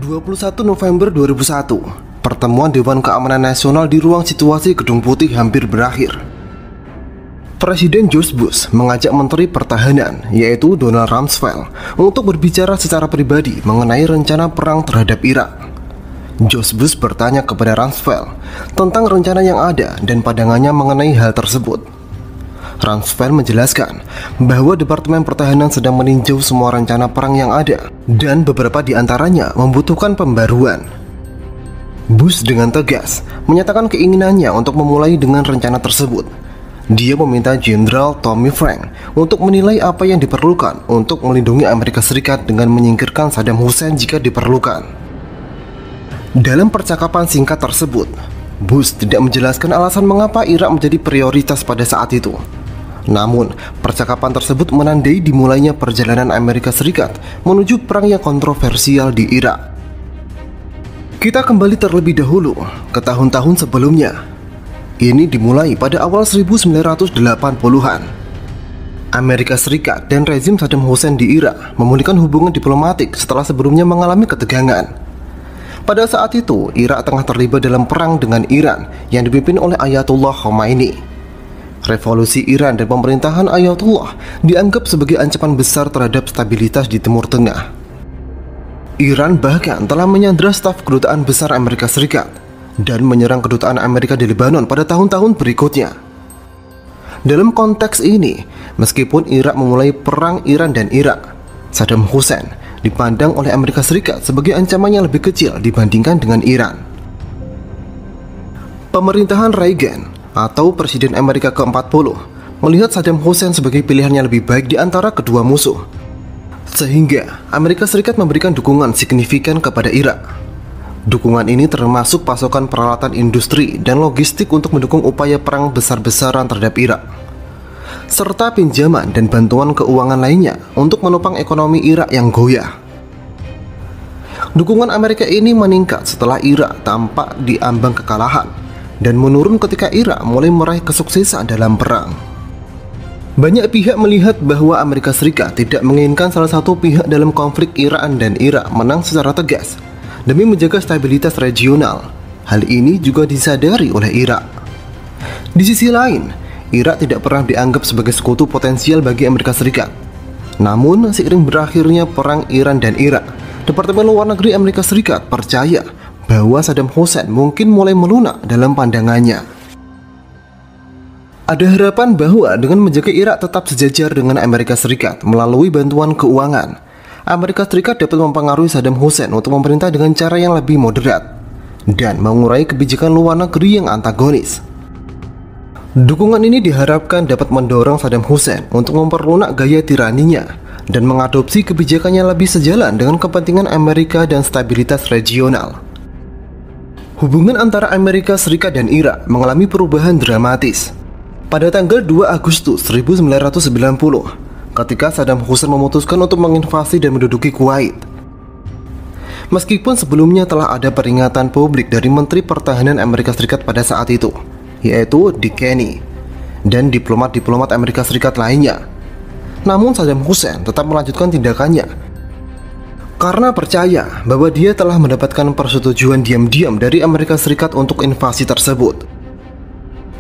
21 November 2001, pertemuan Dewan Keamanan Nasional di ruang situasi Gedung Putih hampir berakhir. Presiden George Bush mengajak Menteri Pertahanan, yaitu Donald Rumsfeld, untuk berbicara secara pribadi mengenai rencana perang terhadap Irak. George Bush bertanya kepada Rumsfeld tentang rencana yang ada dan pandangannya mengenai hal tersebut. Rumsfeld menjelaskan bahwa Departemen Pertahanan sedang meninjau semua rencana perang yang ada dan beberapa di antaranya membutuhkan pembaruan. Bush dengan tegas menyatakan keinginannya untuk memulai dengan rencana tersebut. Dia meminta Jenderal Tommy Franks untuk menilai apa yang diperlukan untuk melindungi Amerika Serikat dengan menyingkirkan Saddam Hussein jika diperlukan. Dalam percakapan singkat tersebut, Bush tidak menjelaskan alasan mengapa Irak menjadi prioritas pada saat itu. Namun, percakapan tersebut menandai dimulainya perjalanan Amerika Serikat menuju perang yang kontroversial di Irak. Kita kembali terlebih dahulu ke tahun-tahun sebelumnya. Ini dimulai pada awal 1980-an. Amerika Serikat dan rezim Saddam Hussein di Irak memulihkan hubungan diplomatik setelah sebelumnya mengalami ketegangan. Pada saat itu, Irak tengah terlibat dalam perang dengan Iran yang dipimpin oleh Ayatollah Khomeini. Revolusi Iran dan pemerintahan Ayatollah dianggap sebagai ancaman besar terhadap stabilitas di Timur Tengah. Iran bahkan telah menyandra staf kedutaan besar Amerika Serikat dan menyerang kedutaan Amerika di Lebanon pada tahun-tahun berikutnya. Dalam konteks ini, meskipun Irak memulai perang Iran dan Irak, Saddam Hussein dipandang oleh Amerika Serikat sebagai ancaman yang lebih kecil dibandingkan dengan Iran. Pemerintahan Reagan atau Presiden Amerika ke-40 melihat Saddam Hussein sebagai pilihan yang lebih baik di antara kedua musuh, sehingga Amerika Serikat memberikan dukungan signifikan kepada Irak. Dukungan ini termasuk pasokan peralatan industri dan logistik untuk mendukung upaya perang besar-besaran terhadap Irak, serta pinjaman dan bantuan keuangan lainnya untuk menopang ekonomi Irak yang goyah. Dukungan Amerika ini meningkat setelah Irak tampak di ambang kekalahan dan menurun ketika Irak mulai meraih kesuksesan dalam perang. Banyak pihak melihat bahwa Amerika Serikat tidak menginginkan salah satu pihak dalam konflik Iran dan Irak menang secara tegas demi menjaga stabilitas regional. Hal ini juga disadari oleh Irak. Di sisi lain, Irak tidak pernah dianggap sebagai sekutu potensial bagi Amerika Serikat. Namun, seiring berakhirnya perang Iran dan Irak, Departemen Luar Negeri Amerika Serikat percaya bahwa Saddam Hussein mungkin mulai melunak dalam pandangannya. Ada harapan bahwa dengan menjaga Irak tetap sejajar dengan Amerika Serikat melalui bantuan keuangan, Amerika Serikat dapat mempengaruhi Saddam Hussein untuk memerintah dengan cara yang lebih moderat dan mengurangi kebijakan luar negeri yang antagonis. Dukungan ini diharapkan dapat mendorong Saddam Hussein untuk memperlunak gaya tiraninya dan mengadopsi kebijakan yang lebih sejalan dengan kepentingan Amerika dan stabilitas regional. Hubungan antara Amerika Serikat dan Irak mengalami perubahan dramatis. Pada tanggal 2 Agustus 1990, ketika Saddam Hussein memutuskan untuk menginvasi dan menduduki Kuwait. Meskipun sebelumnya telah ada peringatan publik dari Menteri Pertahanan Amerika Serikat pada saat itu, yaitu Dick Cheney, dan diplomat-diplomat Amerika Serikat lainnya, namun Saddam Hussein tetap melanjutkan tindakannya karena percaya bahwa dia telah mendapatkan persetujuan diam-diam dari Amerika Serikat untuk invasi tersebut.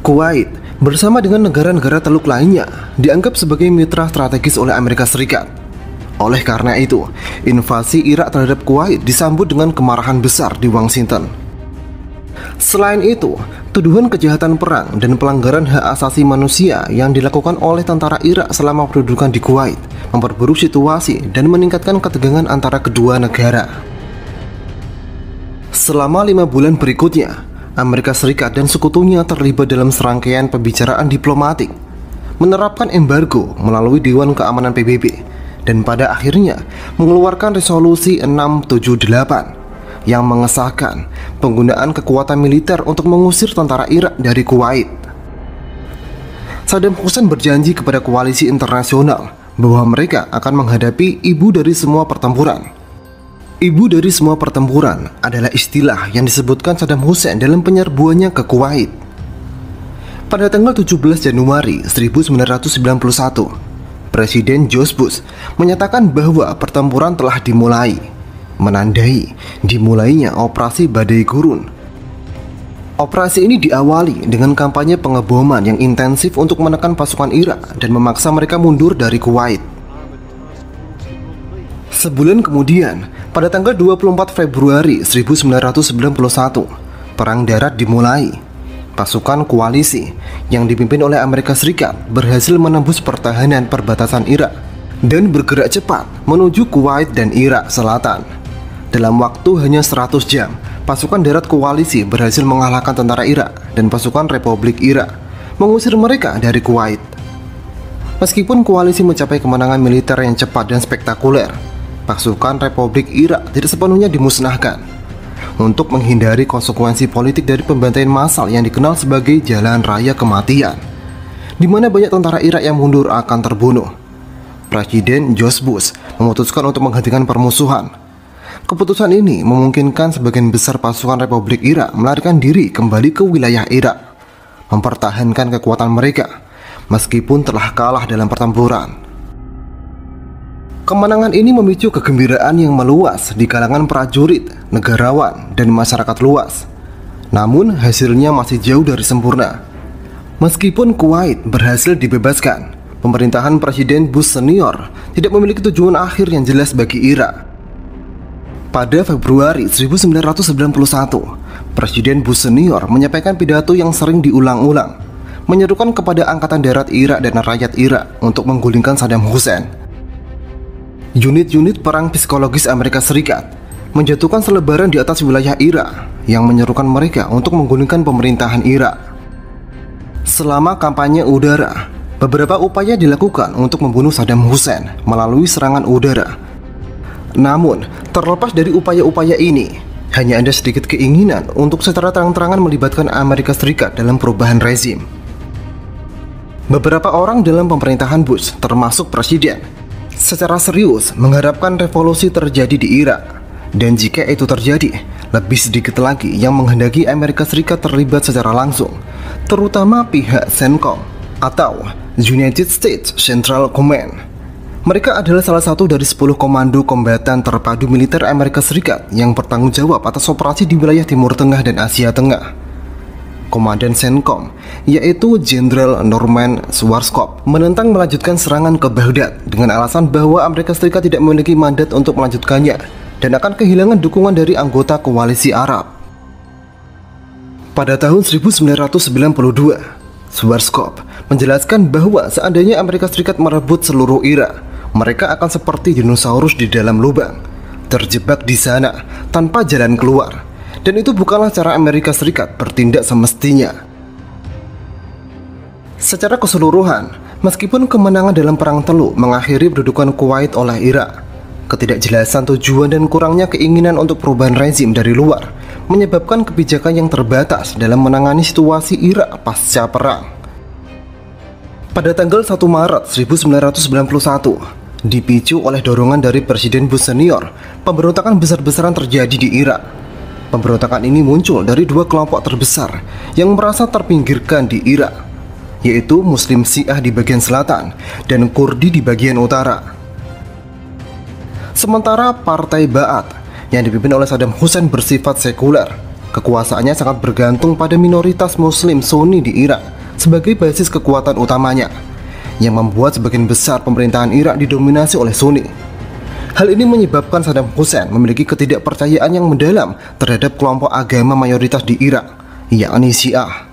Kuwait bersama dengan negara-negara Teluk lainnya dianggap sebagai mitra strategis oleh Amerika Serikat. Oleh karena itu, invasi Irak terhadap Kuwait disambut dengan kemarahan besar di Washington. Selain itu, tuduhan kejahatan perang dan pelanggaran hak asasi manusia yang dilakukan oleh tentara Irak selama pendudukan di Kuwait memperburuk situasi dan meningkatkan ketegangan antara kedua negara. Selama 5 bulan berikutnya, Amerika Serikat dan sekutunya terlibat dalam serangkaian pembicaraan diplomatik, menerapkan embargo melalui Dewan Keamanan PBB, dan pada akhirnya mengeluarkan resolusi 678 yang mengesahkan penggunaan kekuatan militer untuk mengusir tentara Irak dari Kuwait. Saddam Hussein berjanji kepada koalisi internasional bahwa mereka akan menghadapi ibu dari semua pertempuran. Ibu dari semua pertempuran adalah istilah yang disebutkan Saddam Hussein dalam penyerbuannya ke Kuwait. Pada tanggal 17 Januari 1991, Presiden George Bush menyatakan bahwa pertempuran telah dimulai. menandai dimulainya operasi Badai Gurun. Operasi ini diawali dengan kampanye pengeboman yang intensif untuk menekan pasukan Irak dan memaksa mereka mundur dari Kuwait. Sebulan kemudian, pada tanggal 24 Februari 1991, perang darat dimulai. Pasukan koalisi yang dipimpin oleh Amerika Serikat berhasil menembus pertahanan perbatasan Irak dan bergerak cepat menuju Kuwait dan Irak Selatan. Dalam waktu hanya 100 jam, pasukan darat koalisi berhasil mengalahkan tentara Irak dan pasukan Republik Irak, mengusir mereka dari Kuwait. Meskipun koalisi mencapai kemenangan militer yang cepat dan spektakuler, pasukan Republik Irak tidak sepenuhnya dimusnahkan. Untuk menghindari konsekuensi politik dari pembantaian massal yang dikenal sebagai jalan raya kematian, di mana banyak tentara Irak yang mundur akan terbunuh, Presiden George Bush memutuskan untuk menghentikan permusuhan. Keputusan ini memungkinkan sebagian besar pasukan Republik Irak melarikan diri kembali ke wilayah Irak, mempertahankan kekuatan mereka meskipun telah kalah dalam pertempuran. Kemenangan ini memicu kegembiraan yang meluas di kalangan prajurit, negarawan, dan masyarakat luas. Namun hasilnya masih jauh dari sempurna. Meskipun Kuwait berhasil dibebaskan, pemerintahan Presiden Bush senior tidak memiliki tujuan akhir yang jelas bagi Irak. Pada Februari 1991, Presiden Bush senior menyampaikan pidato yang sering diulang-ulang, menyerukan kepada Angkatan Darat Irak dan rakyat Irak untuk menggulingkan Saddam Hussein. Unit-unit perang psikologis Amerika Serikat menjatuhkan selebaran di atas wilayah Irak yang menyerukan mereka untuk menggulingkan pemerintahan Irak. Selama kampanye udara, beberapa upaya dilakukan untuk membunuh Saddam Hussein melalui serangan udara. Namun, terlepas dari upaya-upaya ini, hanya ada sedikit keinginan untuk secara terang-terangan melibatkan Amerika Serikat dalam perubahan rezim. Beberapa orang dalam pemerintahan Bush, termasuk Presiden, secara serius mengharapkan revolusi terjadi di Irak. Dan jika itu terjadi, lebih sedikit lagi yang menghendaki Amerika Serikat terlibat secara langsung, terutama pihak CENTCOM atau United States Central Command. Mereka adalah salah satu dari 10 komando kombatan terpadu militer Amerika Serikat yang bertanggung jawab atas operasi di wilayah Timur Tengah dan Asia Tengah. Komandan CENTCOM, yaitu Jenderal Norman Schwarzkopf, menentang melanjutkan serangan ke Baghdad dengan alasan bahwa Amerika Serikat tidak memiliki mandat untuk melanjutkannya dan akan kehilangan dukungan dari anggota koalisi Arab. Pada tahun 1992, Schwarzkopf menjelaskan bahwa seandainya Amerika Serikat merebut seluruh Irak, mereka akan seperti dinosaurus di dalam lubang, terjebak di sana tanpa jalan keluar. Dan itu bukanlah cara Amerika Serikat bertindak semestinya. Secara keseluruhan, meskipun kemenangan dalam Perang Teluk mengakhiri pendudukan Kuwait oleh Irak, ketidakjelasan tujuan dan kurangnya keinginan untuk perubahan rezim dari luar menyebabkan kebijakan yang terbatas dalam menangani situasi Irak pasca perang. Pada tanggal 1 Maret 1991, dipicu oleh dorongan dari Presiden Bush senior, pemberontakan besar-besaran terjadi di Irak. Pemberontakan ini muncul dari dua kelompok terbesar yang merasa terpinggirkan di Irak, yaitu Muslim Syiah di bagian selatan dan Kurdi di bagian utara. Sementara Partai Ba'ath yang dipimpin oleh Saddam Hussein bersifat sekuler, kekuasaannya sangat bergantung pada minoritas Muslim Sunni di Irak sebagai basis kekuatan utamanya, yang membuat sebagian besar pemerintahan Irak didominasi oleh Sunni. Hal ini menyebabkan Saddam Hussein memiliki ketidakpercayaan yang mendalam terhadap kelompok agama mayoritas di Irak, yakni Syiah.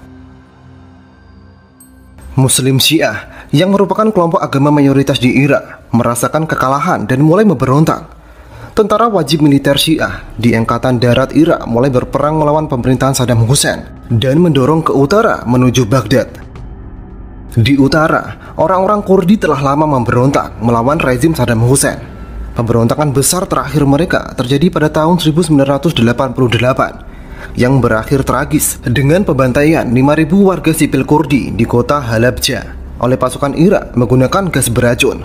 Muslim Syiah yang merupakan kelompok agama mayoritas di Irak merasakan kekalahan dan mulai memberontak. Tentara wajib militer Syiah di Angkatan Darat Irak mulai berperang melawan pemerintahan Saddam Hussein dan mendorong ke utara menuju Baghdad. Di utara, orang-orang Kurdi telah lama memberontak melawan rezim Saddam Hussein. Pemberontakan besar terakhir mereka terjadi pada tahun 1988 yang berakhir tragis dengan pembantaian 5.000 warga sipil Kurdi di kota Halabja oleh pasukan Irak menggunakan gas beracun.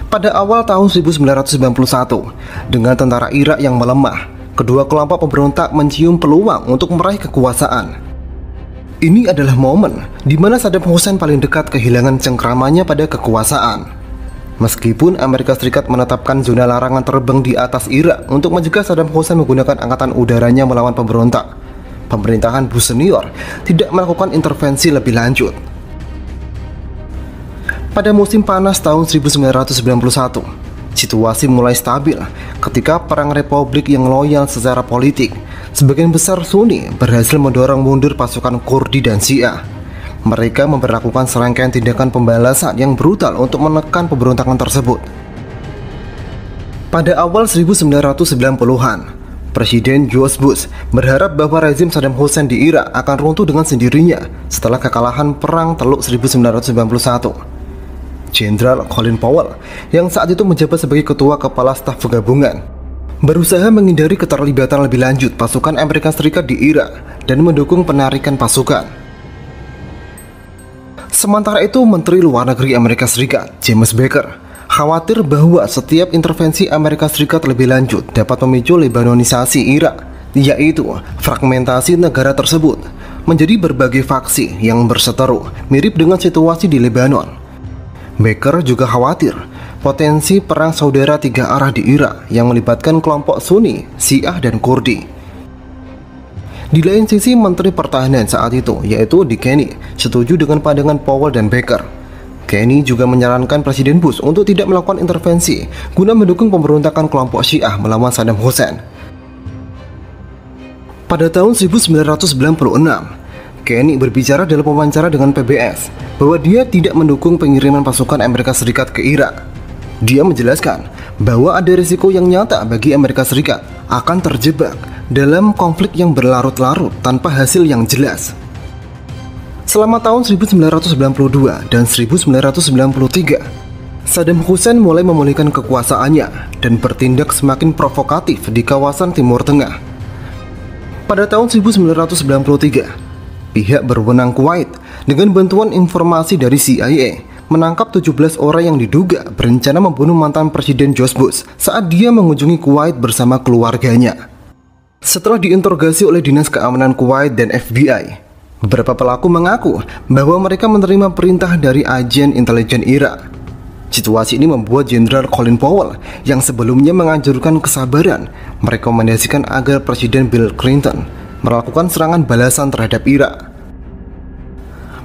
Pada awal tahun 1991, dengan tentara Irak yang melemah, kedua kelompok pemberontak mencium peluang untuk meraih kekuasaan. Ini adalah momen di mana Saddam Hussein paling dekat kehilangan cengkramannya pada kekuasaan. Meskipun Amerika Serikat menetapkan zona larangan terbang di atas Irak untuk mencegah Saddam Hussein menggunakan angkatan udaranya melawan pemberontak, pemerintahan Bush senior tidak melakukan intervensi lebih lanjut. Pada musim panas tahun 1991, situasi mulai stabil ketika Perang Republik yang loyal secara politik, sebagian besar Sunni, berhasil mendorong mundur pasukan Kurdi dan Syiah. Mereka memperlakukan serangkaian tindakan pembalasan yang brutal untuk menekan pemberontakan tersebut. Pada awal 1990-an, Presiden George Bush berharap bahwa rezim Saddam Hussein di Irak akan runtuh dengan sendirinya setelah kekalahan Perang Teluk 1991. Jenderal Colin Powell, yang saat itu menjabat sebagai Ketua Kepala Staf Gabungan, berusaha menghindari keterlibatan lebih lanjut pasukan Amerika Serikat di Irak dan mendukung penarikan pasukan. Sementara itu, Menteri Luar Negeri Amerika Serikat, James Baker, khawatir bahwa setiap intervensi Amerika Serikat lebih lanjut dapat memicu Lebanonisasi Irak, yaitu fragmentasi negara tersebut menjadi berbagai faksi yang berseteru, mirip dengan situasi di Lebanon. Baker juga khawatir potensi perang saudara tiga arah di Irak yang melibatkan kelompok Sunni, Syiah, dan Kurdi. Di lain sisi, Menteri Pertahanan saat itu, yaitu Dick Cheney, setuju dengan pandangan Powell dan Baker. Cheney juga menyarankan Presiden Bush untuk tidak melakukan intervensi guna mendukung pemberontakan kelompok Syiah melawan Saddam Hussein. Pada tahun 1996, Cheney berbicara dalam wawancara dengan PBS bahwa dia tidak mendukung pengiriman pasukan Amerika Serikat ke Irak. Dia menjelaskan bahwa ada risiko yang nyata bagi Amerika Serikat akan terjebak dalam konflik yang berlarut-larut tanpa hasil yang jelas. Selama tahun 1992 dan 1993, Saddam Hussein mulai memulihkan kekuasaannya dan bertindak semakin provokatif di kawasan Timur Tengah. Pada tahun 1993, pihak berwenang Kuwait dengan bantuan informasi dari CIA menangkap 17 orang yang diduga berencana membunuh mantan Presiden George Bush saat dia mengunjungi Kuwait bersama keluarganya. Setelah diinterogasi oleh Dinas Keamanan Kuwait dan FBI, beberapa pelaku mengaku bahwa mereka menerima perintah dari agen intelijen Irak. Situasi ini membuat Jenderal Colin Powell, yang sebelumnya menganjurkan kesabaran, merekomendasikan agar Presiden Bill Clinton melakukan serangan balasan terhadap Irak.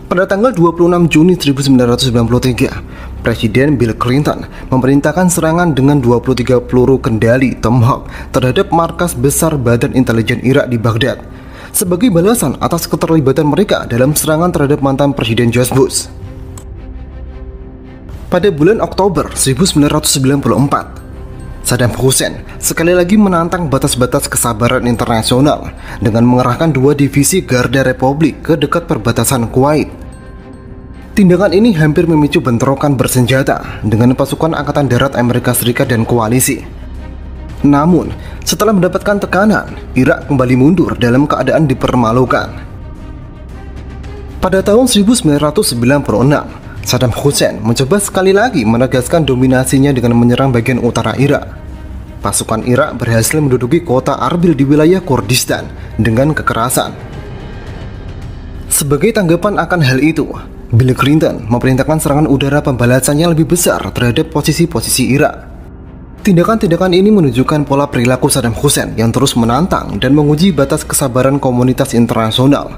Pada tanggal 26 Juni 1993, Presiden Bill Clinton memerintahkan serangan dengan 23 peluru kendali Tomahawk terhadap markas besar Badan Intelijen Irak di Baghdad sebagai balasan atas keterlibatan mereka dalam serangan terhadap mantan Presiden George Bush. Pada bulan Oktober 1994, Saddam Hussein sekali lagi menantang batas-batas kesabaran internasional dengan mengerahkan 2 divisi Garda Republik ke dekat perbatasan Kuwait. Tindakan ini hampir memicu bentrokan bersenjata dengan pasukan Angkatan Darat Amerika Serikat dan koalisi. Namun, setelah mendapatkan tekanan, Irak kembali mundur dalam keadaan dipermalukan. Pada tahun 1996, Saddam Hussein mencoba sekali lagi menegaskan dominasinya dengan menyerang bagian utara Irak. Pasukan Irak berhasil menduduki kota Arbil di wilayah Kurdistan dengan kekerasan. Sebagai tanggapan akan hal itu, Bill Clinton memerintahkan serangan udara pembalasan yang lebih besar terhadap posisi-posisi Irak. Tindakan-tindakan ini menunjukkan pola perilaku Saddam Hussein yang terus menantang dan menguji batas kesabaran komunitas internasional,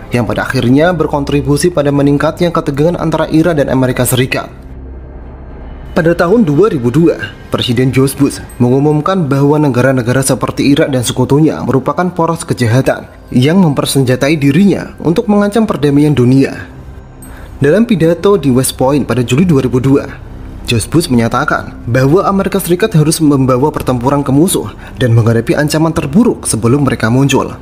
yang pada akhirnya berkontribusi pada meningkatnya ketegangan antara Irak dan Amerika Serikat. Pada tahun 2002, Presiden George Bush mengumumkan bahwa negara-negara seperti Irak dan sekutunya merupakan poros kejahatan yang mempersenjatai dirinya untuk mengancam perdamaian dunia. Dalam pidato di West Point pada Juli 2002, George Bush menyatakan bahwa Amerika Serikat harus membawa pertempuran ke musuh dan menghadapi ancaman terburuk sebelum mereka muncul.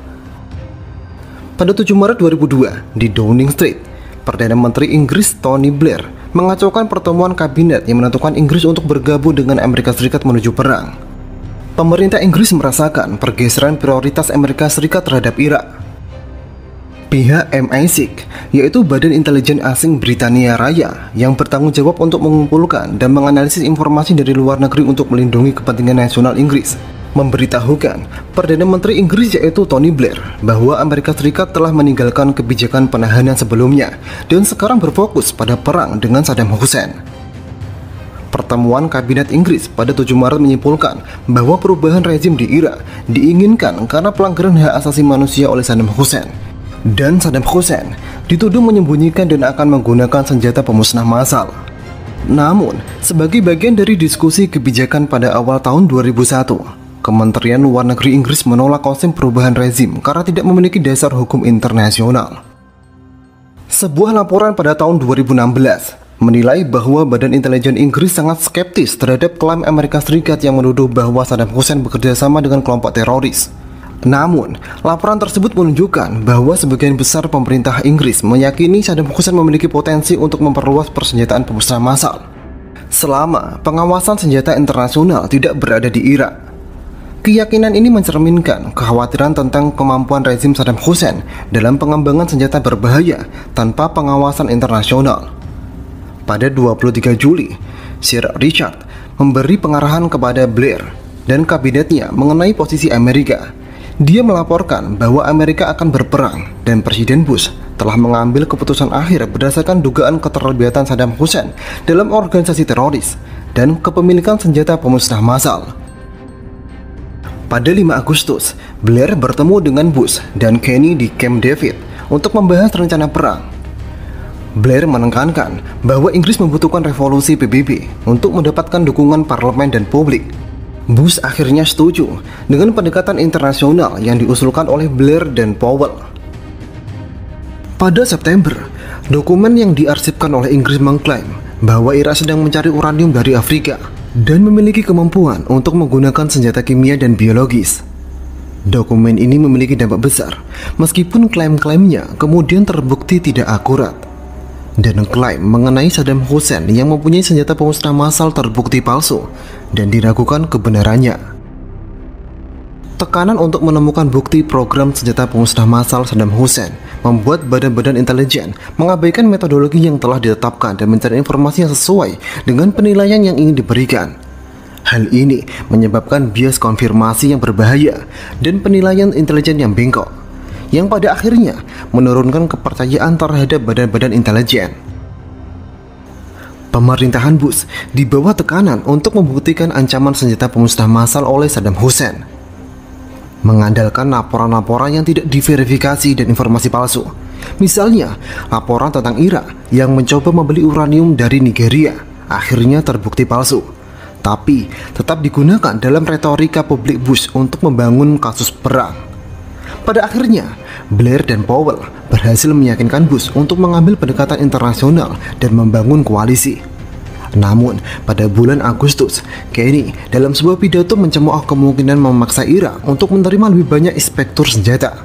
Pada 7 Maret 2002, di Downing Street, Perdana Menteri Inggris Tony Blair mengacaukan pertemuan kabinet yang menentukan Inggris untuk bergabung dengan Amerika Serikat menuju perang. Pemerintah Inggris merasakan pergeseran prioritas Amerika Serikat terhadap Irak. Pihak MI6, yaitu Badan Intelijen Asing Britania Raya, yang bertanggung jawab untuk mengumpulkan dan menganalisis informasi dari luar negeri untuk melindungi kepentingan nasional Inggris, memberitahukan Perdana Menteri Inggris yaitu Tony Blair bahwa Amerika Serikat telah meninggalkan kebijakan penahanan sebelumnya dan sekarang berfokus pada perang dengan Saddam Hussein. Pertemuan Kabinet Inggris pada 7 Maret menyimpulkan bahwa perubahan rezim di Irak diinginkan karena pelanggaran hak asasi manusia oleh Saddam Hussein. Dan Saddam Hussein dituduh menyembunyikan dan akan menggunakan senjata pemusnah massal. Namun, sebagai bagian dari diskusi kebijakan pada awal tahun 2001, Kementerian Luar Negeri Inggris menolak konsep perubahan rezim karena tidak memiliki dasar hukum internasional. Sebuah laporan pada tahun 2016 menilai bahwa Badan Intelijen Inggris sangat skeptis terhadap klaim Amerika Serikat yang menuduh bahwa Saddam Hussein bekerja sama dengan kelompok teroris. Namun, laporan tersebut menunjukkan bahwa sebagian besar pemerintah Inggris meyakini Saddam Hussein memiliki potensi untuk memperluas persenjataan pemusnah massal selama pengawasan senjata internasional tidak berada di Irak. Keyakinan ini mencerminkan kekhawatiran tentang kemampuan rezim Saddam Hussein dalam pengembangan senjata berbahaya tanpa pengawasan internasional. Pada 23 Juli, Sir Richard memberi pengarahan kepada Blair dan kabinetnya mengenai posisi Amerika. Dia melaporkan bahwa Amerika akan berperang dan Presiden Bush telah mengambil keputusan akhir berdasarkan dugaan keterlibatan Saddam Hussein dalam organisasi teroris dan kepemilikan senjata pemusnah massal. Pada 5 Agustus, Blair bertemu dengan Bush dan Kennedy di Camp David untuk membahas rencana perang. Blair menekankan bahwa Inggris membutuhkan revolusi PBB untuk mendapatkan dukungan parlemen dan publik. Bush akhirnya setuju dengan pendekatan internasional yang diusulkan oleh Blair dan Powell. Pada September, dokumen yang diarsipkan oleh Inggris mengklaim bahwa Irak sedang mencari uranium dari Afrika dan memiliki kemampuan untuk menggunakan senjata kimia dan biologis. Dokumen ini memiliki dampak besar, meskipun klaim-klaimnya kemudian terbukti tidak akurat. Dan klaim mengenai Saddam Hussein yang mempunyai senjata pemusnah massal terbukti palsu dan diragukan kebenarannya. Tekanan untuk menemukan bukti program senjata pemusnah massal Saddam Hussein membuat badan-badan intelijen mengabaikan metodologi yang telah ditetapkan dan mencari informasi yang sesuai dengan penilaian yang ingin diberikan. Hal ini menyebabkan bias konfirmasi yang berbahaya dan penilaian intelijen yang bengkok, yang pada akhirnya menurunkan kepercayaan terhadap badan-badan intelijen. Pemerintahan Bush di bawah tekanan untuk membuktikan ancaman senjata pemusnah massal oleh Saddam Hussein, mengandalkan laporan-laporan yang tidak diverifikasi dan informasi palsu. Misalnya, laporan tentang Irak yang mencoba membeli uranium dari Nigeria akhirnya terbukti palsu, tapi tetap digunakan dalam retorika publik Bush untuk membangun kasus perang. Pada akhirnya, Blair dan Powell berhasil meyakinkan Bush untuk mengambil pendekatan internasional dan membangun koalisi. Namun, pada bulan Agustus, Kennedy dalam sebuah pidato mencemooh kemungkinan memaksa Irak untuk menerima lebih banyak inspektur senjata.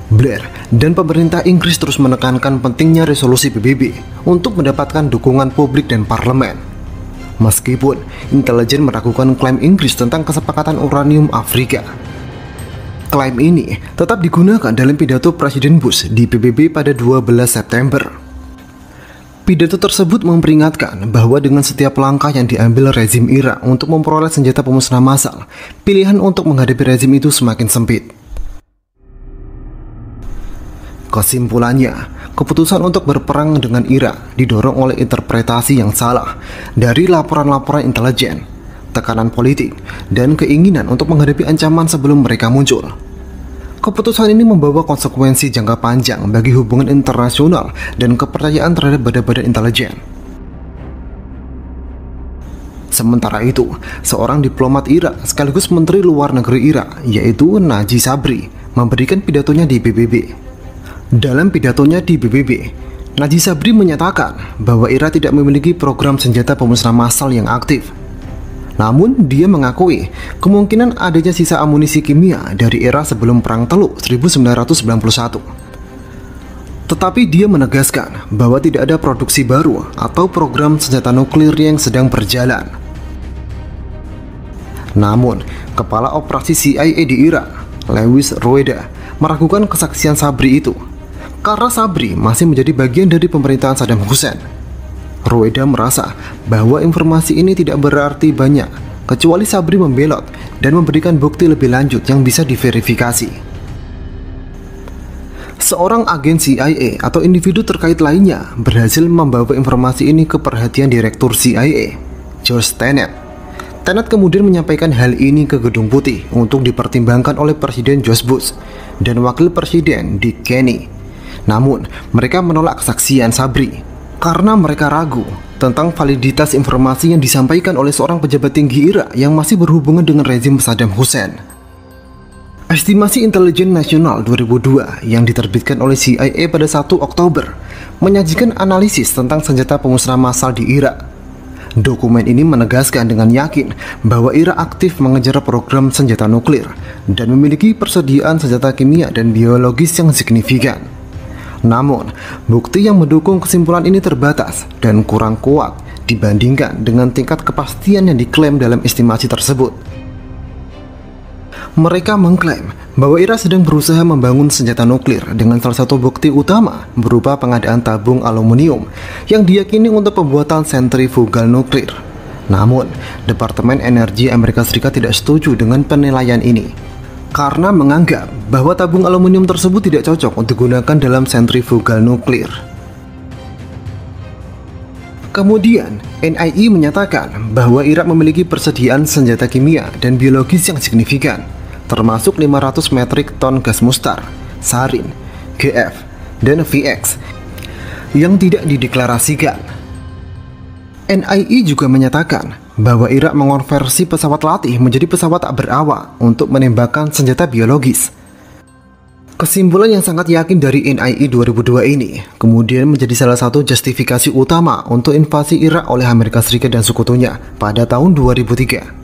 Blair dan pemerintah Inggris terus menekankan pentingnya resolusi PBB untuk mendapatkan dukungan publik dan parlemen. Meskipun intelijen meragukan klaim Inggris tentang kesepakatan uranium Afrika, klaim ini tetap digunakan dalam pidato Presiden Bush di PBB pada 12 September. Pidato tersebut memperingatkan bahwa dengan setiap langkah yang diambil rezim Irak untuk memperoleh senjata pemusnah massal, pilihan untuk menghadapi rezim itu semakin sempit. Kesimpulannya, keputusan untuk berperang dengan Irak didorong oleh interpretasi yang salah dari laporan-laporan intelijen, tekanan politik, dan keinginan untuk menghadapi ancaman sebelum mereka muncul. Keputusan ini membawa konsekuensi jangka panjang bagi hubungan internasional dan kepercayaan terhadap badan-badan intelijen. Sementara itu, seorang diplomat Irak sekaligus Menteri Luar Negeri Irak, yaitu Najib Sabri, memberikan pidatonya di PBB. Dalam pidatonya di PBB, Najib Sabri menyatakan bahwa Irak tidak memiliki program senjata pemusnah massal yang aktif. Namun, dia mengakui kemungkinan adanya sisa amunisi kimia dari era sebelum Perang Teluk 1991. Tetapi dia menegaskan bahwa tidak ada produksi baru atau program senjata nuklir yang sedang berjalan. Namun, Kepala Operasi CIA di Irak, Lewis Roeda, meragukan kesaksian Sabri itu karena Sabri masih menjadi bagian dari pemerintahan Saddam Hussein. Roeda merasa bahwa informasi ini tidak berarti banyak kecuali Sabri membelot dan memberikan bukti lebih lanjut yang bisa diverifikasi. Seorang agen CIA atau individu terkait lainnya berhasil membawa informasi ini ke perhatian Direktur CIA, George Tenet. Tenet kemudian menyampaikan hal ini ke Gedung Putih untuk dipertimbangkan oleh Presiden George Bush dan Wakil Presiden Dick Cheney. Namun, mereka menolak kesaksian Sabri karena mereka ragu tentang validitas informasi yang disampaikan oleh seorang pejabat tinggi Irak yang masih berhubungan dengan rezim Saddam Hussein. Estimasi Intelijen Nasional 2002 yang diterbitkan oleh CIA pada 1 Oktober menyajikan analisis tentang senjata pemusnahan massal di Irak. Dokumen ini menegaskan dengan yakin bahwa Irak aktif mengejar program senjata nuklir dan memiliki persediaan senjata kimia dan biologis yang signifikan. Namun, bukti yang mendukung kesimpulan ini terbatas dan kurang kuat dibandingkan dengan tingkat kepastian yang diklaim dalam estimasi tersebut. Mereka mengklaim bahwa Irak sedang berusaha membangun senjata nuklir dengan salah satu bukti utama berupa pengadaan tabung aluminium yang diyakini untuk pembuatan sentrifugal nuklir. Namun, Departemen Energi Amerika Serikat tidak setuju dengan penilaian ini karena menganggap bahwa tabung aluminium tersebut tidak cocok untuk digunakan dalam sentrifugal nuklir. Kemudian, NII menyatakan bahwa Irak memiliki persediaan senjata kimia dan biologis yang signifikan, termasuk 500 metrik ton gas mustar, sarin, GF, dan VX yang tidak dideklarasikan. NII juga menyatakan bahwa Irak mengonversi pesawat latih menjadi pesawat tak berawak untuk menembakkan senjata biologis. Kesimpulan yang sangat yakin dari NII 2002 ini kemudian menjadi salah satu justifikasi utama untuk invasi Irak oleh Amerika Serikat dan sekutunya pada tahun 2003.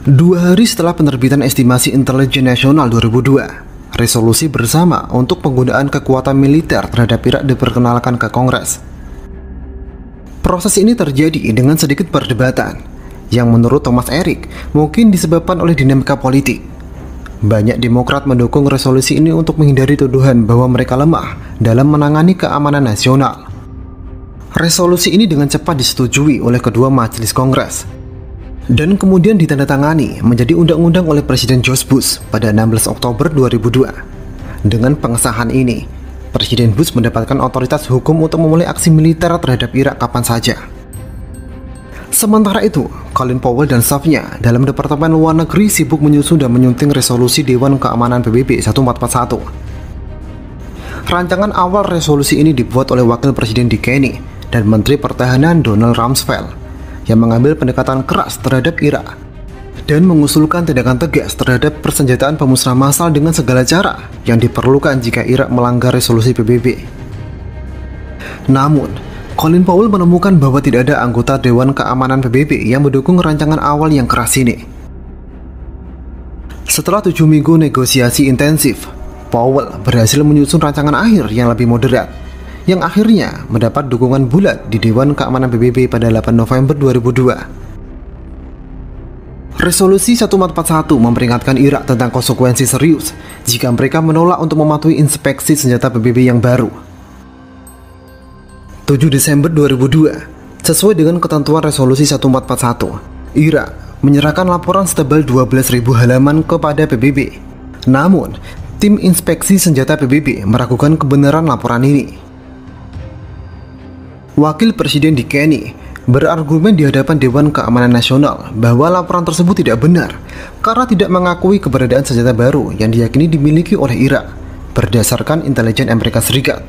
2 hari setelah penerbitan estimasi Intelijen Nasional 2002, resolusi bersama untuk penggunaan kekuatan militer terhadap Irak diperkenalkan ke Kongres. Proses ini terjadi dengan sedikit perdebatan, yang menurut Thomas Eric mungkin disebabkan oleh dinamika politik. Banyak Demokrat mendukung resolusi ini untuk menghindari tuduhan bahwa mereka lemah dalam menangani keamanan nasional. Resolusi ini dengan cepat disetujui oleh kedua majelis Kongres dan kemudian ditandatangani menjadi undang-undang oleh Presiden George Bush pada 16 Oktober 2002. Dengan pengesahan ini, Presiden Bush mendapatkan otoritas hukum untuk memulai aksi militer terhadap Irak kapan saja. Sementara itu, Colin Powell dan stafnya dalam Departemen Luar Negeri sibuk menyusun dan menyunting resolusi Dewan Keamanan PBB 1441. Rancangan awal resolusi ini dibuat oleh Wakil Presiden Dick Cheney dan Menteri Pertahanan Donald Rumsfeld yang mengambil pendekatan keras terhadap Irak dan mengusulkan tindakan tegas terhadap persenjataan pemusnahan massal dengan segala cara yang diperlukan jika Irak melanggar resolusi PBB. Namun, Colin Powell menemukan bahwa tidak ada anggota Dewan Keamanan PBB yang mendukung rancangan awal yang keras ini. Setelah 7 minggu negosiasi intensif, Powell berhasil menyusun rancangan akhir yang lebih moderat, yang akhirnya mendapat dukungan bulat di Dewan Keamanan PBB pada 8 November 2002. Resolusi 1441 memperingatkan Irak tentang konsekuensi serius jika mereka menolak untuk mematuhi inspeksi senjata PBB yang baru. 7 Desember 2002, sesuai dengan ketentuan resolusi 1441, Irak menyerahkan laporan setebal 12.000 halaman kepada PBB. Namun, tim inspeksi senjata PBB meragukan kebenaran laporan ini. Wakil Presiden Dick Cheney berargumen di hadapan Dewan Keamanan Nasional bahwa laporan tersebut tidak benar karena tidak mengakui keberadaan senjata baru yang diyakini dimiliki oleh Irak berdasarkan intelijen Amerika Serikat.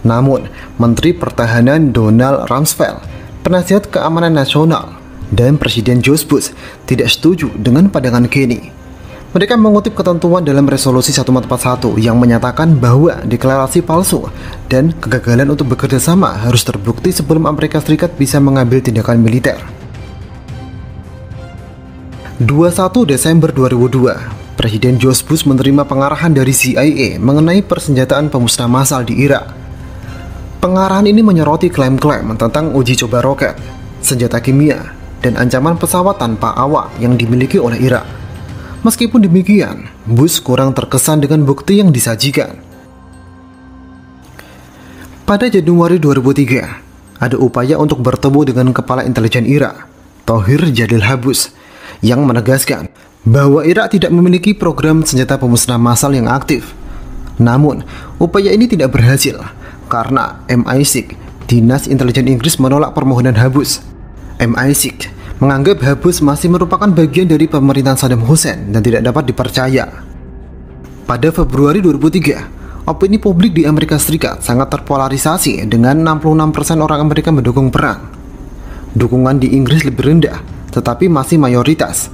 Namun, Menteri Pertahanan Donald Rumsfeld, penasihat keamanan nasional, dan Presiden George Bush tidak setuju dengan pandangan Cheney. Mereka mengutip ketentuan dalam resolusi 1441 yang menyatakan bahwa deklarasi palsu dan kegagalan untuk bekerja sama harus terbukti sebelum Amerika Serikat bisa mengambil tindakan militer. 21 Desember 2002, Presiden George Bush menerima pengarahan dari CIA mengenai persenjataan pemusnah massal di Irak. Pengarahan ini menyoroti klaim-klaim tentang uji coba roket, senjata kimia, dan ancaman pesawat tanpa awak yang dimiliki oleh Irak. Meskipun demikian, Bush kurang terkesan dengan bukti yang disajikan. Pada Januari 2003, ada upaya untuk bertemu dengan Kepala Intelijen Irak, Thohir Jalil Habus, yang menegaskan bahwa Irak tidak memiliki program senjata pemusnahan massal yang aktif. Namun, upaya ini tidak berhasil karena MI6, Dinas Intelijen Inggris, menolak permohonan Habus. MI6 menganggap Habus masih merupakan bagian dari pemerintahan Saddam Hussein dan tidak dapat dipercaya. Pada Februari 2003, opini publik di Amerika Serikat sangat terpolarisasi dengan 66% orang Amerika mendukung perang. Dukungan di Inggris lebih rendah, tetapi masih mayoritas.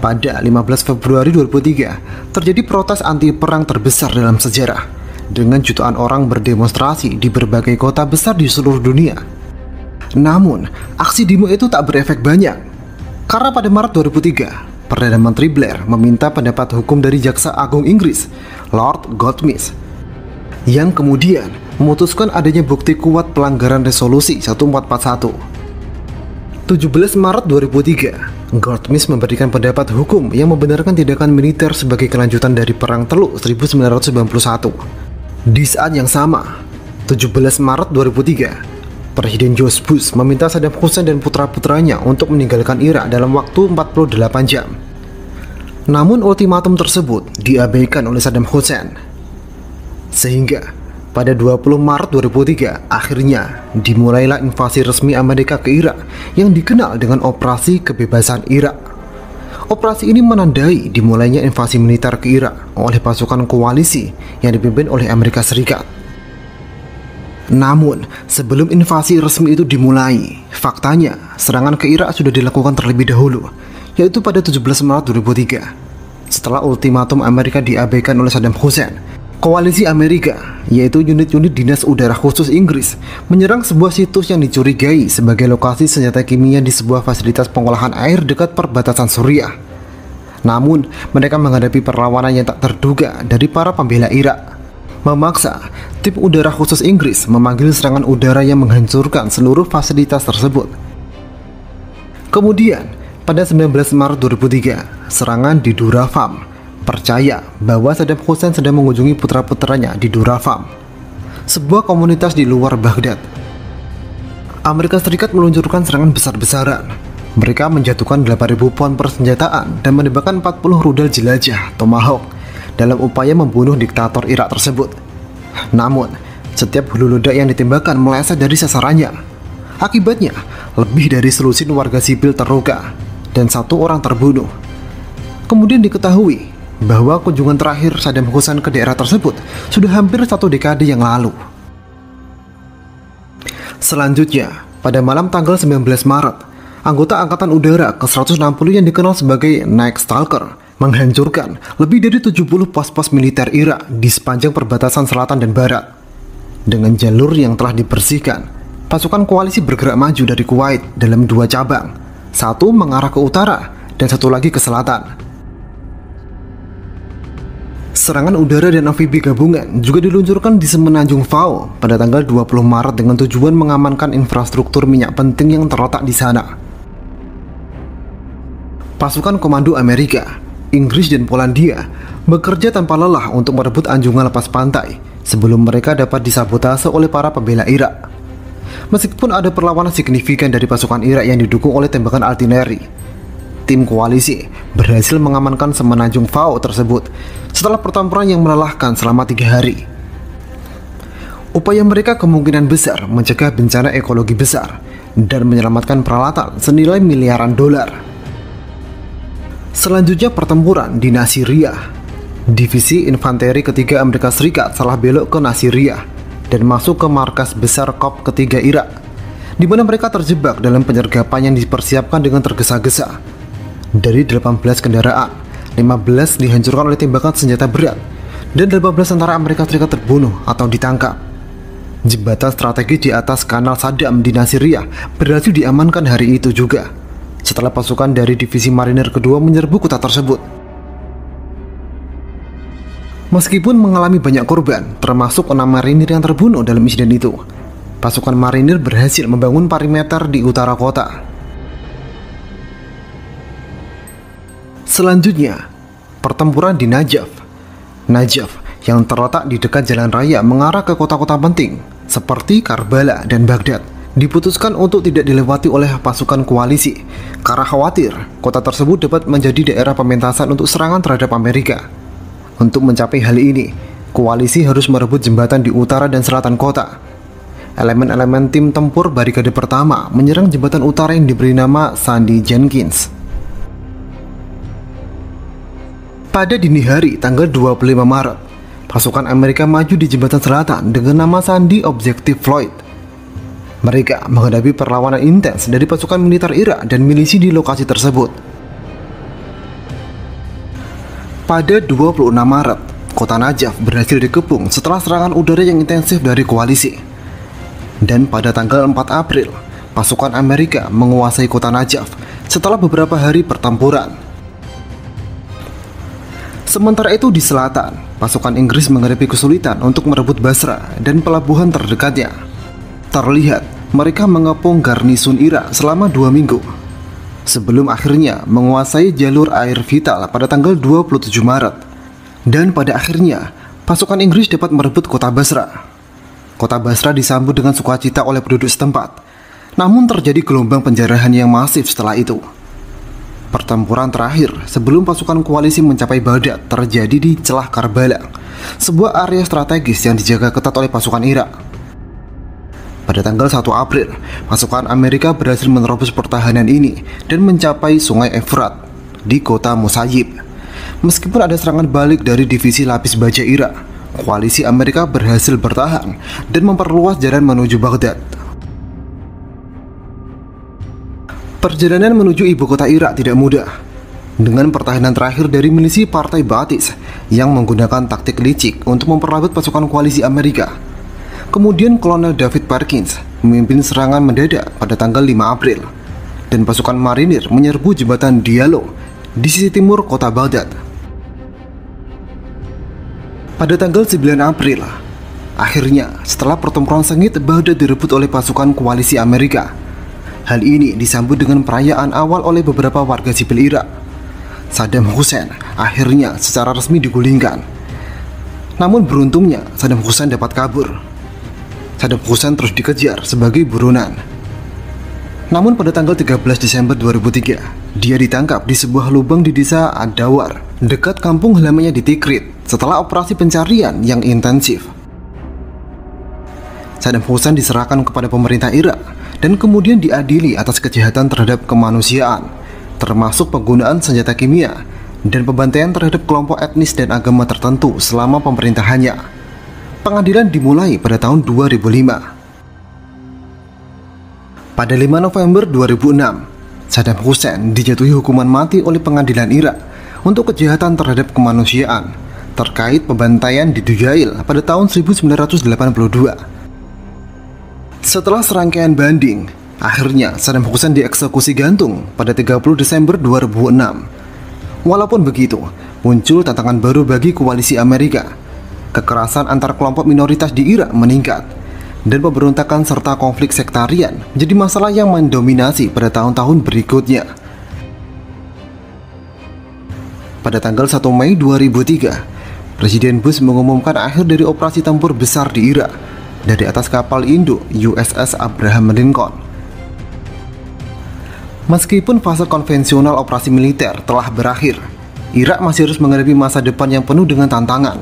Pada 15 Februari 2003, terjadi protes anti-perang terbesar dalam sejarah, dengan jutaan orang berdemonstrasi di berbagai kota besar di seluruh dunia. Namun, aksi demo itu tak berefek banyak, karena pada Maret 2003, Perdana Menteri Blair meminta pendapat hukum dari Jaksa Agung Inggris, Lord Goldsmith, yang kemudian memutuskan adanya bukti kuat pelanggaran resolusi 1441. 17 Maret 2003, Goldsmith memberikan pendapat hukum yang membenarkan tindakan militer sebagai kelanjutan dari Perang Teluk 1991. Di saat yang sama, 17 Maret 2003, Presiden George Bush meminta Saddam Hussein dan putra-putranya untuk meninggalkan Irak dalam waktu 48 jam. Namun ultimatum tersebut diabaikan oleh Saddam Hussein. Sehingga pada 20 Maret 2003, akhirnya dimulailah invasi resmi Amerika ke Irak yang dikenal dengan Operasi Kebebasan Irak. Operasi ini menandai dimulainya invasi militer ke Irak oleh pasukan koalisi yang dipimpin oleh Amerika Serikat. Namun, sebelum invasi resmi itu dimulai, faktanya serangan ke Irak sudah dilakukan terlebih dahulu, yaitu pada 17 Maret 2003. Setelah ultimatum Amerika diabaikan oleh Saddam Hussein, koalisi Amerika, yaitu unit-unit Dinas Udara Khusus Inggris, menyerang sebuah situs yang dicurigai sebagai lokasi senjata kimia di sebuah fasilitas pengolahan air dekat perbatasan Suriah. Namun, mereka menghadapi perlawanan yang tak terduga dari para pembela Irak, memaksa tim udara khusus Inggris memanggil serangan udara yang menghancurkan seluruh fasilitas tersebut. Kemudian, pada 19 Maret 2003, serangan di Durafam percaya bahwa Saddam Hussein sedang mengunjungi putra-putranya di Durafam, sebuah komunitas di luar Baghdad. Amerika Serikat meluncurkan serangan besar-besaran. Mereka menjatuhkan 8.000 pon persenjataan dan menembakkan 40 rudal jelajah Tomahawk dalam upaya membunuh diktator Irak tersebut. Namun, setiap hulu ledak yang ditembakkan meleset dari sasarannya. Akibatnya, lebih dari selusin warga sipil terluka dan 1 orang terbunuh. Kemudian diketahui bahwa kunjungan terakhir Saddam Hussein ke daerah tersebut sudah hampir 1 dekade yang lalu. Selanjutnya, pada malam tanggal 19 Maret, anggota Angkatan Udara ke-160 yang dikenal sebagai Night Stalker menghancurkan lebih dari 70 pos-pos militer Irak di sepanjang perbatasan selatan dan barat. Dengan jalur yang telah dibersihkan, pasukan koalisi bergerak maju dari Kuwait dalam 2 cabang, satu mengarah ke utara dan satu lagi ke selatan. Serangan udara dan amfibi gabungan juga diluncurkan di Semenanjung Fao pada tanggal 20 Maret dengan tujuan mengamankan infrastruktur minyak penting yang terletak di sana. Pasukan komando Amerika, Inggris dan Polandia bekerja tanpa lelah untuk merebut anjungan lepas pantai sebelum mereka dapat disabotase oleh para pembela Irak. Meskipun ada perlawanan signifikan dari pasukan Irak yang didukung oleh tembakan artileri, tim koalisi berhasil mengamankan Semenanjung Fao tersebut setelah pertempuran yang melelahkan selama 3 hari. Upaya mereka kemungkinan besar mencegah bencana ekologi besar dan menyelamatkan peralatan senilai miliaran dolar. Selanjutnya pertempuran di Nasiriyah. Divisi Infanteri ketiga Amerika Serikat salah belok ke Nasiriyah dan masuk ke markas besar Korps ketiga Irak, di mana mereka terjebak dalam penyergapan yang dipersiapkan dengan tergesa-gesa. Dari 18 kendaraan, 15 dihancurkan oleh tembakan senjata berat dan 18 tentara Amerika Serikat terbunuh atau ditangkap. Jembatan strategis di atas kanal Saddam di Nasiriyah berhasil diamankan hari itu juga, setelah pasukan dari divisi marinir kedua menyerbu kota tersebut. Meskipun mengalami banyak korban, termasuk 6 marinir yang terbunuh dalam insiden itu, pasukan marinir berhasil membangun perimeter di utara kota. Selanjutnya, pertempuran di Najaf. Najaf yang terletak di dekat jalan raya mengarah ke kota-kota penting seperti Karbala dan Baghdad diputuskan untuk tidak dilewati oleh pasukan koalisi karena khawatir kota tersebut dapat menjadi daerah pementasan untuk serangan terhadap Amerika. Untuk mencapai hal ini, koalisi harus merebut jembatan di utara dan selatan kota. Elemen-elemen tim tempur barikade pertama menyerang jembatan utara yang diberi nama Sandy Jenkins. Pada dini hari tanggal 25 Maret, pasukan Amerika maju di jembatan selatan dengan nama Sandy Objective Floyd. Mereka menghadapi perlawanan intens dari pasukan militer Irak dan milisi di lokasi tersebut. Pada 26 Maret, kota Najaf berhasil dikepung setelah serangan udara yang intensif dari koalisi. Dan pada tanggal 4 April, pasukan Amerika menguasai kota Najaf setelah beberapa hari pertempuran. Sementara itu di selatan, pasukan Inggris menghadapi kesulitan untuk merebut Basra dan pelabuhan terdekatnya. Terlihat mereka mengepung garnisun Irak selama 2 minggu sebelum akhirnya menguasai jalur air vital pada tanggal 27 Maret. Dan pada akhirnya, pasukan Inggris dapat merebut kota Basra. Kota Basra disambut dengan sukacita oleh penduduk setempat. Namun terjadi gelombang penjarahan yang masif setelah itu. Pertempuran terakhir sebelum pasukan koalisi mencapai Baghdad terjadi di celah Karbala, sebuah area strategis yang dijaga ketat oleh pasukan Irak. Pada tanggal 1 April, pasukan Amerika berhasil menerobos pertahanan ini dan mencapai Sungai Efrat di kota Mosayyib. Meskipun ada serangan balik dari divisi lapis baja Irak, koalisi Amerika berhasil bertahan dan memperluas jalan menuju Baghdad. Perjalanan menuju ibu kota Irak tidak mudah. Dengan pertahanan terakhir dari milisi Partai Ba'athis yang menggunakan taktik licik untuk memperlambat pasukan koalisi Amerika. Kemudian Kolonel David Perkins memimpin serangan mendadak pada tanggal 5 April, dan pasukan marinir menyerbu jembatan Diallo di sisi timur kota Baghdad. Pada tanggal 9 April, akhirnya setelah pertempuran sengit, Baghdad direbut oleh pasukan koalisi Amerika. Hal ini disambut dengan perayaan awal oleh beberapa warga sipil Irak. Saddam Hussein akhirnya secara resmi digulingkan. Namun beruntungnya Saddam Hussein dapat kabur. Saddam Hussein terus dikejar sebagai buronan. Namun pada tanggal 13 Desember 2003, dia ditangkap di sebuah lubang di desa Ad-Dawar, dekat kampung halamannya di Tikrit, setelah operasi pencarian yang intensif. Saddam Hussein diserahkan kepada pemerintah Irak dan kemudian diadili atas kejahatan terhadap kemanusiaan, termasuk penggunaan senjata kimia dan pembantaian terhadap kelompok etnis dan agama tertentu selama pemerintahannya. Pengadilan dimulai pada tahun 2005. Pada 5 November 2006, Saddam Hussein dijatuhi hukuman mati oleh pengadilan Irak untuk kejahatan terhadap kemanusiaan terkait pembantaian di Dujail pada tahun 1982. Setelah serangkaian banding, akhirnya Saddam Hussein dieksekusi gantung pada 30 Desember 2006. Walaupun begitu, muncul tantangan baru bagi koalisi Amerika. Kekerasan antar kelompok minoritas di Irak meningkat, dan pemberontakan serta konflik sektarian menjadi masalah yang mendominasi pada tahun-tahun berikutnya. Pada tanggal 1 Mei 2003, Presiden Bush mengumumkan akhir dari operasi tempur besar di Irak dari atas kapal induk USS Abraham Lincoln. Meskipun fase konvensional operasi militer telah berakhir, Irak masih harus menghadapi masa depan yang penuh dengan tantangan,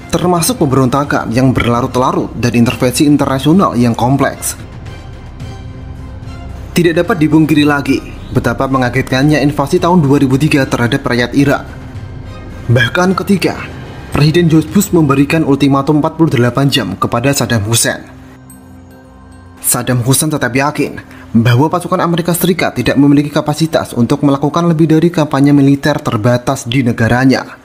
termasuk pemberontakan yang berlarut-larut dan intervensi internasional yang kompleks. Tidak dapat dipungkiri lagi betapa mengagetkannya invasi tahun 2003 terhadap rakyat Irak. Bahkan ketika Presiden George Bush memberikan ultimatum 48 jam kepada Saddam Hussein. Saddam Hussein tetap yakin bahwa pasukan Amerika Serikat tidak memiliki kapasitas untuk melakukan lebih dari kampanye militer terbatas di negaranya.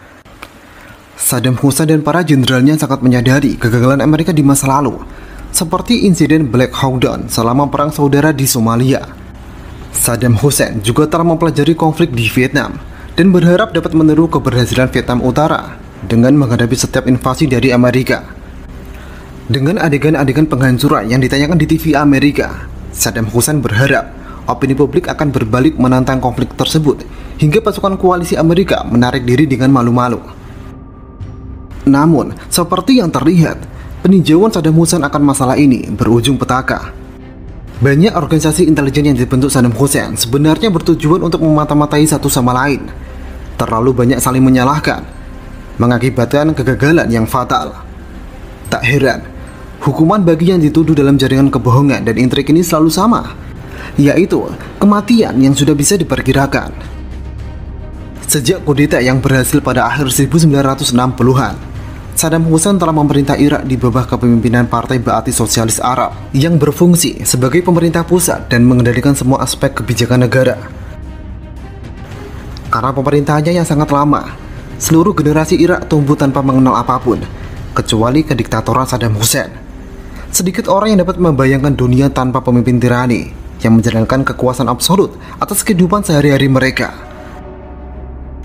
Saddam Hussein dan para jenderalnya sangat menyadari kegagalan Amerika di masa lalu, seperti insiden Black Hawk Down selama Perang Saudara di Somalia. Saddam Hussein juga telah mempelajari konflik di Vietnam dan berharap dapat meniru keberhasilan Vietnam Utara dengan menghadapi setiap invasi dari Amerika. Dengan adegan-adegan penghancuran yang ditayangkan di TV Amerika, Saddam Hussein berharap opini publik akan berbalik menantang konflik tersebut hingga pasukan koalisi Amerika menarik diri dengan malu-malu. Namun, seperti yang terlihat, peninjauan Saddam Hussein akan masalah ini berujung petaka. Banyak organisasi intelijen yang dibentuk Saddam Hussein sebenarnya bertujuan untuk memata-matai satu sama lain. Terlalu banyak saling menyalahkan. mengakibatkan kegagalan yang fatal. Tak heran, hukuman bagi yang dituduh dalam jaringan kebohongan dan intrik ini selalu sama, yaitu kematian yang sudah bisa diperkirakan. Sejak kudeta yang berhasil pada akhir 1960-an, Saddam Hussein telah memerintah Irak di bawah kepemimpinan Partai Ba'ath Sosialis Arab yang berfungsi sebagai pemerintah pusat dan mengendalikan semua aspek kebijakan negara. Karena pemerintahannya yang sangat lama, seluruh generasi Irak tumbuh tanpa mengenal apapun, kecuali kediktatoran Saddam Hussein. Sedikit orang yang dapat membayangkan dunia tanpa pemimpin tirani yang menjalankan kekuasaan absolut atas kehidupan sehari-hari mereka.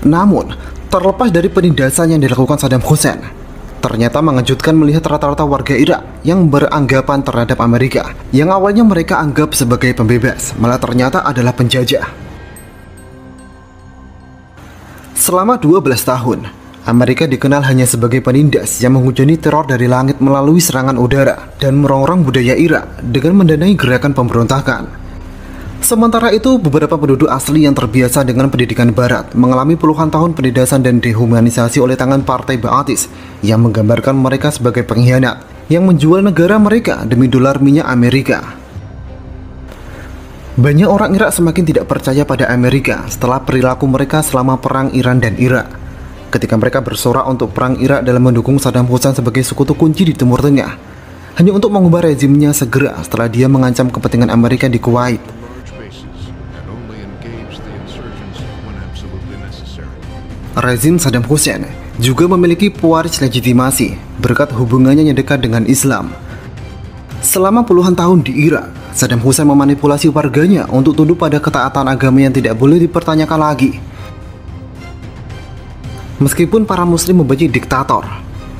Namun, terlepas dari penindasan yang dilakukan Saddam Hussein, ternyata mengejutkan melihat rata-rata warga Irak yang beranggapan terhadap Amerika, yang awalnya mereka anggap sebagai pembebas, malah ternyata adalah penjajah. Selama 12 tahun, Amerika dikenal hanya sebagai penindas yang menghujani teror dari langit melalui serangan udara dan merongrong budaya Irak dengan mendanai gerakan pemberontakan. Sementara itu, beberapa penduduk asli yang terbiasa dengan pendidikan barat mengalami puluhan tahun penindasan dan dehumanisasi oleh tangan Partai Ba'ath yang menggambarkan mereka sebagai pengkhianat yang menjual negara mereka demi dolar minyak Amerika. Banyak orang Irak semakin tidak percaya pada Amerika setelah perilaku mereka selama perang Iran dan Irak. Ketika mereka bersorak untuk perang Irak dalam mendukung Saddam Hussein sebagai sekutu kunci di Timur Tengah, hanya untuk mengubah rezimnya segera setelah dia mengancam kepentingan Amerika di Kuwait. Rezim Saddam Hussein juga memiliki pewaris legitimasi berkat hubungannya yang dekat dengan Islam. Selama puluhan tahun di Irak, Saddam Hussein memanipulasi warganya untuk tunduk pada ketaatan agama yang tidak boleh dipertanyakan lagi. Meskipun para muslim membenci diktator,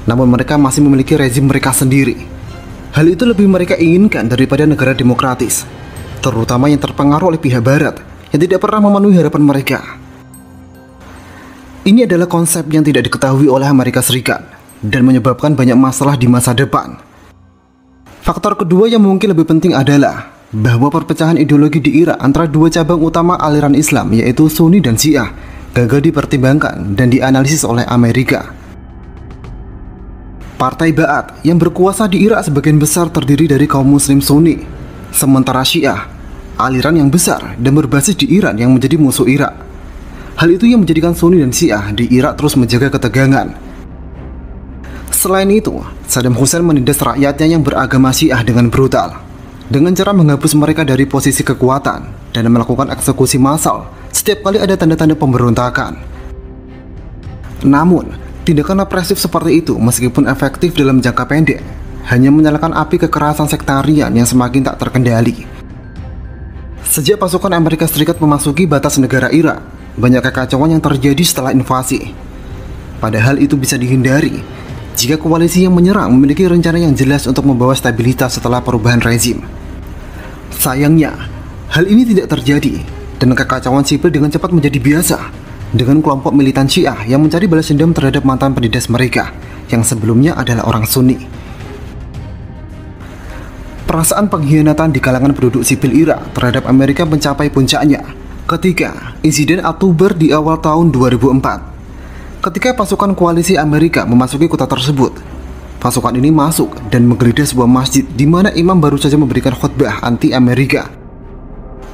namun mereka masih memiliki rezim mereka sendiri. Hal itu lebih mereka inginkan daripada negara demokratis, terutama yang terpengaruh oleh pihak barat yang tidak pernah memenuhi harapan mereka. Ini adalah konsep yang tidak diketahui oleh Amerika Serikat dan menyebabkan banyak masalah di masa depan. Faktor kedua yang mungkin lebih penting adalah bahwa perpecahan ideologi di Irak antara dua cabang utama aliran Islam, yaitu Sunni dan Syiah, gagal dipertimbangkan dan dianalisis oleh Amerika. Partai Ba'ath yang berkuasa di Irak sebagian besar terdiri dari kaum muslim Sunni, sementara Syiah, aliran yang besar dan berbasis di Iran yang menjadi musuh Irak. Hal itu yang menjadikan Sunni dan Syiah di Irak terus menjaga ketegangan. Selain itu, Saddam Hussein menindas rakyatnya yang beragama Syiah dengan brutal, dengan cara menghapus mereka dari posisi kekuatan dan melakukan eksekusi massal setiap kali ada tanda-tanda pemberontakan. Namun, tindakan represif seperti itu meskipun efektif dalam jangka pendek, hanya menyalakan api kekerasan sektarian yang semakin tak terkendali. Sejak pasukan Amerika Serikat memasuki batas negara Irak, banyak kekacauan yang terjadi setelah invasi. Padahal itu bisa dihindari jika koalisi yang menyerang memiliki rencana yang jelas untuk membawa stabilitas setelah perubahan rezim. Sayangnya, hal ini tidak terjadi dan kekacauan sipil dengan cepat menjadi biasa dengan kelompok militan Syiah yang mencari balas dendam terhadap mantan penindas mereka yang sebelumnya adalah orang Sunni. Perasaan pengkhianatan di kalangan penduduk sipil Irak terhadap Amerika mencapai puncaknya ketika insiden Oktober di awal tahun 2004. Ketika pasukan koalisi Amerika memasuki kota tersebut, pasukan ini masuk dan menggeledah sebuah masjid di mana imam baru saja memberikan khutbah anti-Amerika.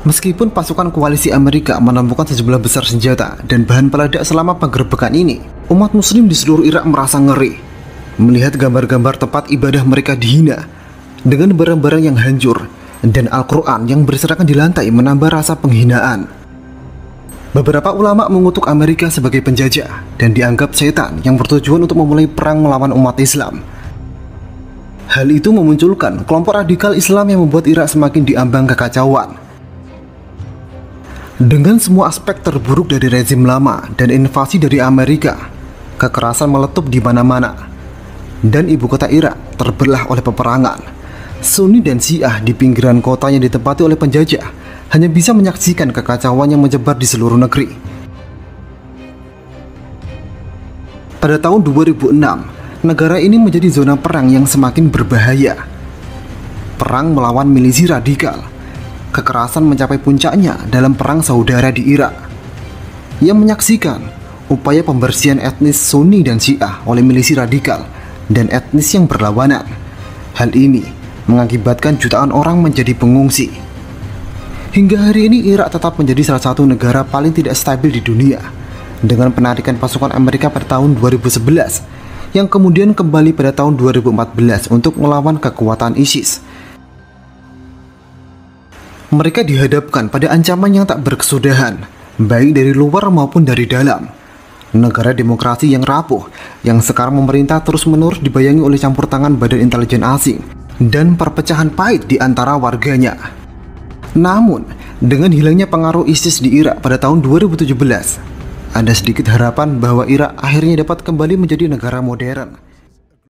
Meskipun pasukan koalisi Amerika menemukan sejumlah besar senjata dan bahan peledak selama penggerebekan ini, umat muslim di seluruh Irak merasa ngeri melihat gambar-gambar tempat ibadah mereka dihina dengan barang-barang yang hancur dan Al-Quran yang berserakan di lantai menambah rasa penghinaan. Beberapa ulama mengutuk Amerika sebagai penjajah dan dianggap setan yang bertujuan untuk memulai perang melawan umat Islam. Hal itu memunculkan kelompok radikal Islam yang membuat Irak semakin diambang kekacauan. Dengan semua aspek terburuk dari rezim lama dan invasi dari Amerika, kekerasan meletup di mana-mana, dan ibu kota Irak terbelah oleh peperangan. Sunni dan Syiah di pinggiran kota yang ditempati oleh penjajah hanya bisa menyaksikan kekacauan yang menyebar di seluruh negeri. Pada tahun 2006, negara ini menjadi zona perang yang semakin berbahaya. Perang melawan milisi radikal. Kekerasan mencapai puncaknya dalam perang saudara di Irak, yang menyaksikan upaya pembersihan etnis Sunni dan Syiah oleh milisi radikal dan etnis yang berlawanan. Hal ini mengakibatkan jutaan orang menjadi pengungsi. Hingga hari ini Irak tetap menjadi salah satu negara paling tidak stabil di dunia, dengan penarikan pasukan Amerika pada tahun 2011 yang kemudian kembali pada tahun 2014 untuk melawan kekuatan ISIS. Mereka dihadapkan pada ancaman yang tak berkesudahan, baik dari luar maupun dari dalam. Negara demokrasi yang rapuh, yang sekarang memerintah terus-menerus dibayangi oleh campur tangan badan intelijen asing dan perpecahan pahit di antara warganya. Namun, dengan hilangnya pengaruh ISIS di Irak pada tahun 2017, ada sedikit harapan bahwa Irak akhirnya dapat kembali menjadi negara modern